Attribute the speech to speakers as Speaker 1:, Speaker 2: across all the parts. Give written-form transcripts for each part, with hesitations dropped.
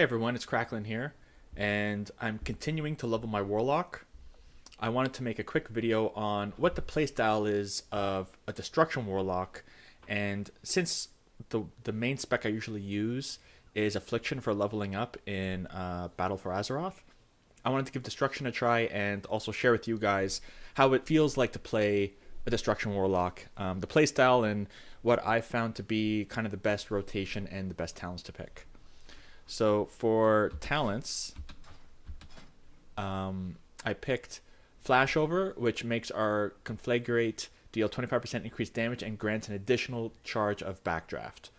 Speaker 1: Hey everyone, it's Cracklin here, and I'm continuing to level my Warlock. I wanted to make a quick video on what the playstyle is of a Destruction Warlock, and since the main spec I usually use is Affliction for leveling up in Battle for Azeroth, I wanted to give Destruction a try and also share with you guys how it feels like to play a Destruction Warlock, the playstyle, and what I found to be kind of the best rotation and the best talents to pick. So for talents, I picked Flashover, which makes our Conflagrate deal 25% increased damage and grants an additional charge of Backdraft.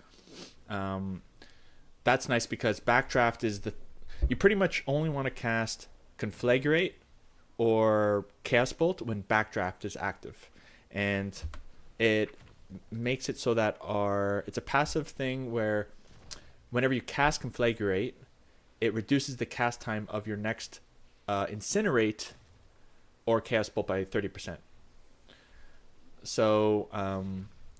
Speaker 1: That's nice because Backdraft is you pretty much only want to cast Conflagrate or Chaos Bolt when Backdraft is active, and it makes it so that it's a passive thing where whenever you cast Conflagrate, it reduces the cast time of your next Incinerate or Chaos Bolt by 30%. So,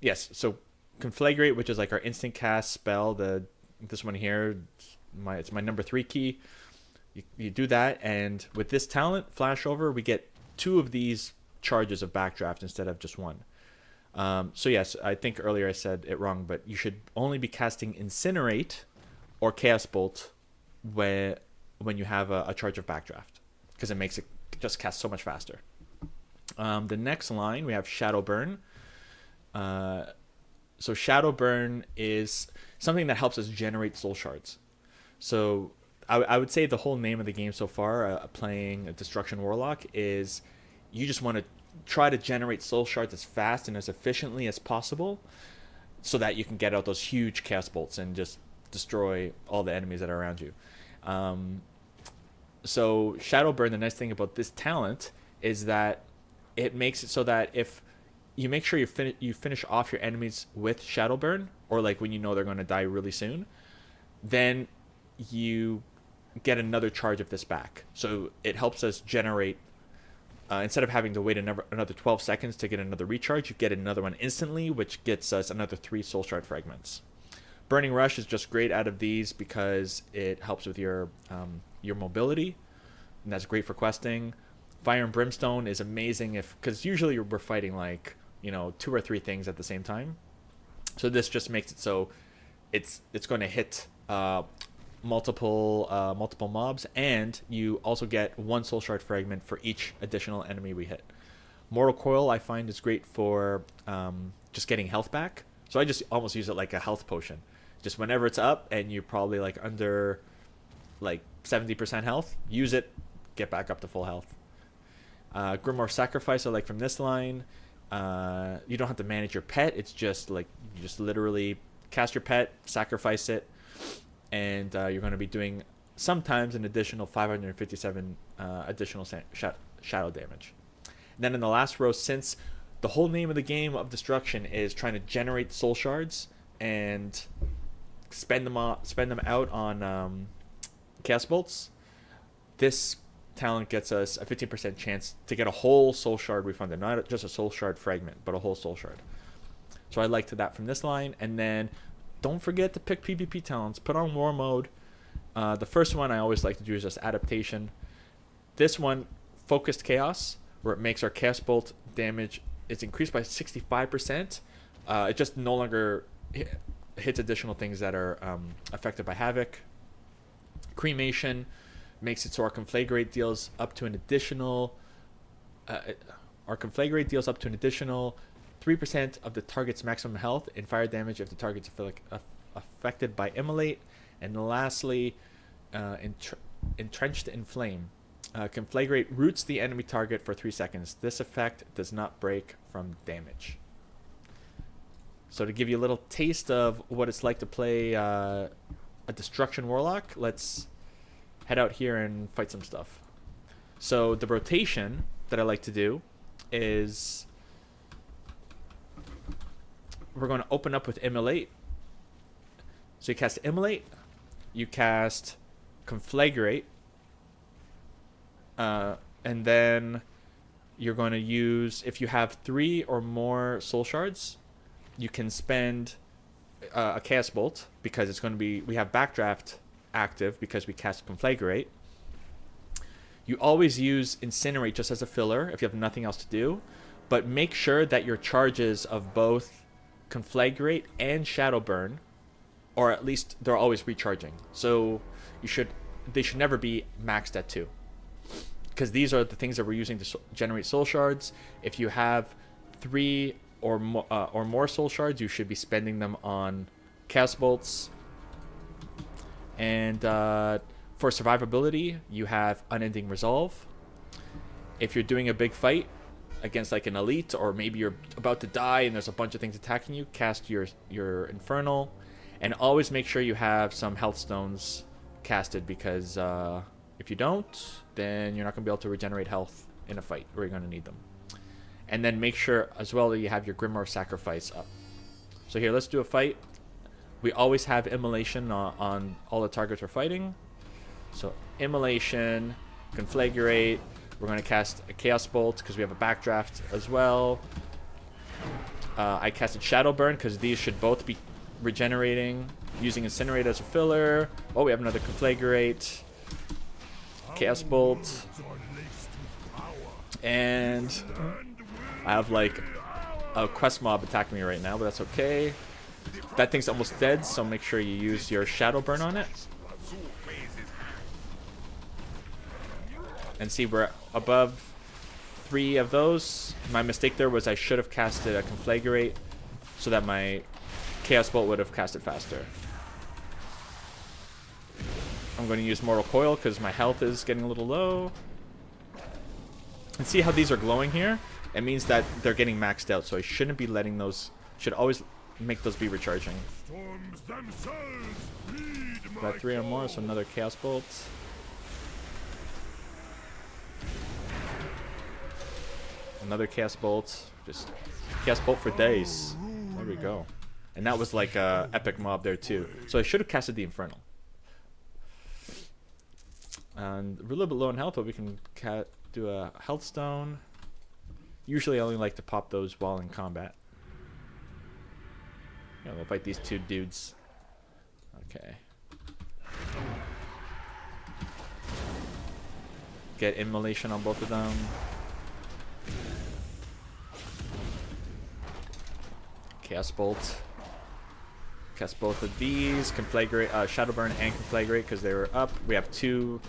Speaker 1: yes, so Conflagrate, which is like our instant cast spell, this one here, it's my number 3 key. You do that, and with this talent, Flashover, we get 2 of these charges of Backdraft instead of just 1. So yes, I think earlier I said it wrong, but you should only be casting Incinerate or Chaos Bolt when you have a charge of Backdraft, because it makes it just cast so much faster. The next line, we have Shadow Burn. So Shadow Burn is something that helps us generate soul shards. So I would say the whole name of the game so far, playing a Destruction Warlock, is you just want to try to generate soul shards as fast and as efficiently as possible so that you can get out those huge Chaos Bolts and just destroy all the enemies that are around you. So Shadow Burn, the nice thing about this talent is that it makes it so that if you make sure you finish off your enemies with Shadow Burn, or like when you know they're going to die really soon, then you get another charge of this back. So it helps us generate, instead of having to wait another 12 seconds to get another recharge, you get another one instantly, which gets us another 3 Soul Shard fragments. Burning Rush is just great out of these because it helps with your mobility, and that's great for questing. Fire and Brimstone is amazing because usually we're fighting like 2 or 3 things at the same time. So this just makes it so it's going to hit multiple mobs, and you also get 1 Soul Shard fragment for each additional enemy we hit. Mortal Coil I find is great for just getting health back. So I just almost use it like a health potion. Just whenever it's up and you're probably like under like 70% health, use it, get back up to full health. Grimoire Sacrifice I like from this line. You don't have to manage your pet. It's just like you just literally cast your pet, sacrifice it, and you're going to be doing sometimes an additional 557 additional shadow damage. And then in the last row, since the whole name of the game of Destruction is trying to generate soul shards and spend them out on Chaos Bolts, this talent gets us a 15% chance to get a whole soul shard refunded, not just a soul shard fragment, but a whole soul shard. So I liked that from this line. And then don't forget to pick PvP talents. Put on War Mode. The first one I always like to do is just Adaptation. This one, Focused Chaos, where it makes our Chaos Bolt damage is increased by 65%. It just no longer hits additional things that are affected by Havoc. Cremation makes it so our Conflagrate deals up to an additional 3% of the target's maximum health and fire damage if the target's affected by Immolate. And lastly, Entrenched in Flame. Conflagrate roots the enemy target for 3 seconds. This effect does not break from damage. So to give you a little taste of what it's like to play a Destruction Warlock, let's head out here and fight some stuff. So the rotation that I like to do is we're going to open up with Immolate. So you cast Immolate, you cast Conflagrate, and then you're going to use, if you have 3 or more Soul Shards, you can spend a Chaos Bolt, because it's going to be, we have Backdraft active because we cast Conflagrate. You always use Incinerate just as a filler if you have nothing else to do, but make sure that your charges of both Conflagrate and Shadowburn, or at least they're always recharging. So they should never be maxed at 2. Because these are the things that we're using to generate soul shards. If you have 3 or more soul shards, you should be spending them on Chaos Bolts. And for survivability, you have Unending Resolve. If you're doing a big fight against like an elite, or maybe you're about to die and there's a bunch of things attacking you, cast your Infernal. And always make sure you have some health stones casted, because if you don't, then you're not going to be able to regenerate health in a fight where you're going to need them. And then make sure as well that you have your Grimoire Sacrifice up. So here, let's do a fight. We always have Immolation on all the targets we're fighting. So Immolation, Conflagrate. We're going to cast a Chaos Bolt because we have a Backdraft as well. I casted Shadowburn because these should both be regenerating. Using Incinerate as a filler. Oh, we have another Conflagrate. Chaos Bolt. And I have like a quest mob attacking me right now, but that's okay. That thing's almost dead, so make sure you use your Shadowburn on it. And see, we're above 3 of those. My mistake there was I should have casted a Conflagrate so that my Chaos Bolt would have casted faster. I'm going to use Mortal Coil because my health is getting a little low. And see how these are glowing here? It means that they're getting maxed out, so I shouldn't be letting those... Should always make those be recharging. Got 3 or more, so another Chaos Bolt. Another Chaos Bolt. Just Chaos Bolt for days. There we go. And that was like a epic mob there too. So I should have casted the Infernal. And we're a little bit low in health, but we can do a health stone. Usually I only like to pop those while in combat. Yeah, we'll fight these 2 dudes. Okay. Get Immolation on both of them. Chaos Bolt. Cast both of these. Conflagrate, Shadowburn and Conflagrate because they were up. We have 2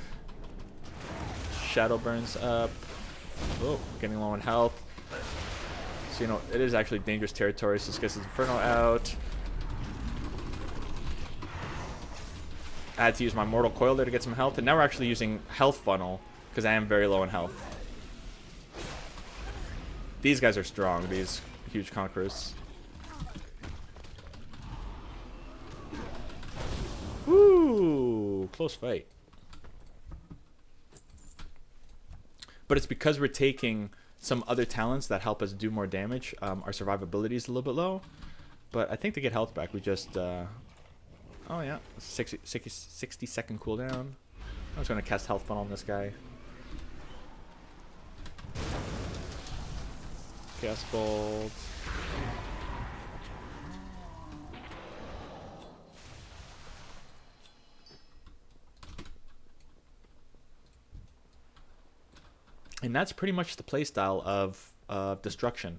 Speaker 1: Shadowburns up. Oh, getting low on health. So, you know, it is actually dangerous territory, so let's get this Inferno out. I had to use my Mortal Coil there to get some health, and now we're actually using Health Funnel because I am very low in health. These guys are strong, these huge conquerors. Woo! Close fight. But it's because we're taking some other talents that help us do more damage. Our survivability is a little bit low. But I think to get health back, we just... oh yeah, 60 second cooldown. I'm just going to cast Health Funnel on this guy. Chaos Bolt. And that's pretty much the playstyle of Destruction.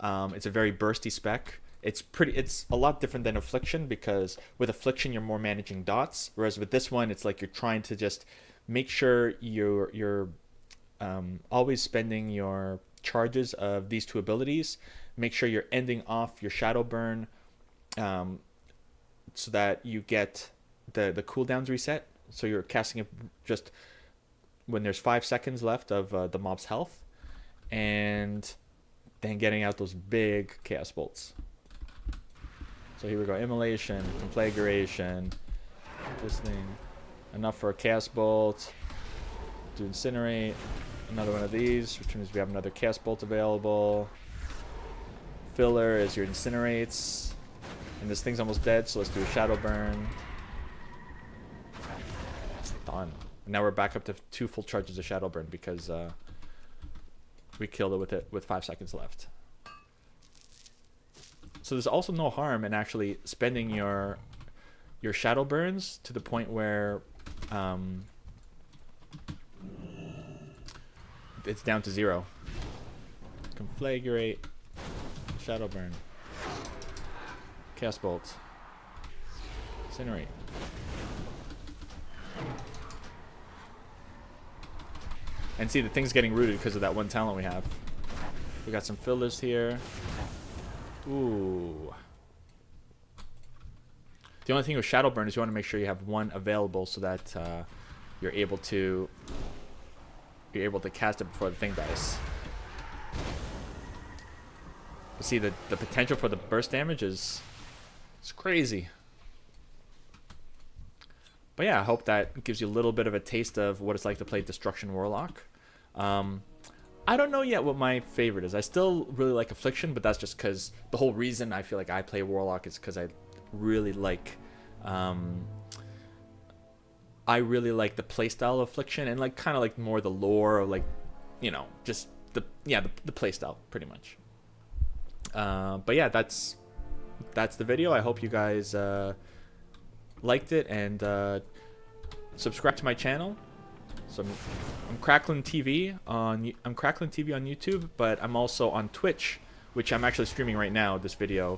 Speaker 1: It's a very bursty spec. It's a lot different than Affliction because with Affliction you're more managing dots, whereas with this one it's like you're trying to just make sure you're always spending your charges of these 2 abilities. Make sure you're ending off your Shadowburn so that you get the cooldowns reset. So you're casting it just when there's 5 seconds left of the mob's health, and then getting out those big Chaos Bolts. So here we go, Immolation, Conflagration, this thing, enough for a Chaos Bolt, do Incinerate, another one of these, which means we have another Chaos Bolt available. Filler is your Incinerates, and this thing's almost dead, so let's do a Shadow Burn. Done. And now we're back up to 2 full charges of Shadow Burn because we killed it with 5 seconds left. So there's also no harm in actually spending your your shadow burns to the point where it's down to 0. Conflagrate, shadow burn, chaos bolt, incinerate. And see, the thing's getting rooted because of that one talent we have. We got some fillers here. Ooh. The only thing with shadow burn is you want to make sure you have one available so that you're able to cast it before the thing dies. You see, the potential for the burst damage is crazy. But yeah, I hope that gives you a little bit of a taste of what it's like to play Destruction Warlock. I don't know yet what my favorite is. I still really like Affliction, but that's just because the whole reason I feel like I play Warlock is because I really like the playstyle of Affliction and like kind of like more the lore of like, you know, just the playstyle pretty much. But yeah, that's the video. I hope you guys liked it and subscribe to my channel. So I'm Crackling TV on YouTube, but I'm also on Twitch, which I'm actually streaming right now, this video.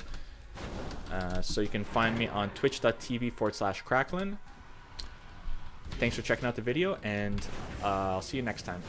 Speaker 1: So you can find me on twitch.tv/Cracklin. Thanks for checking out the video, and I'll see you next time.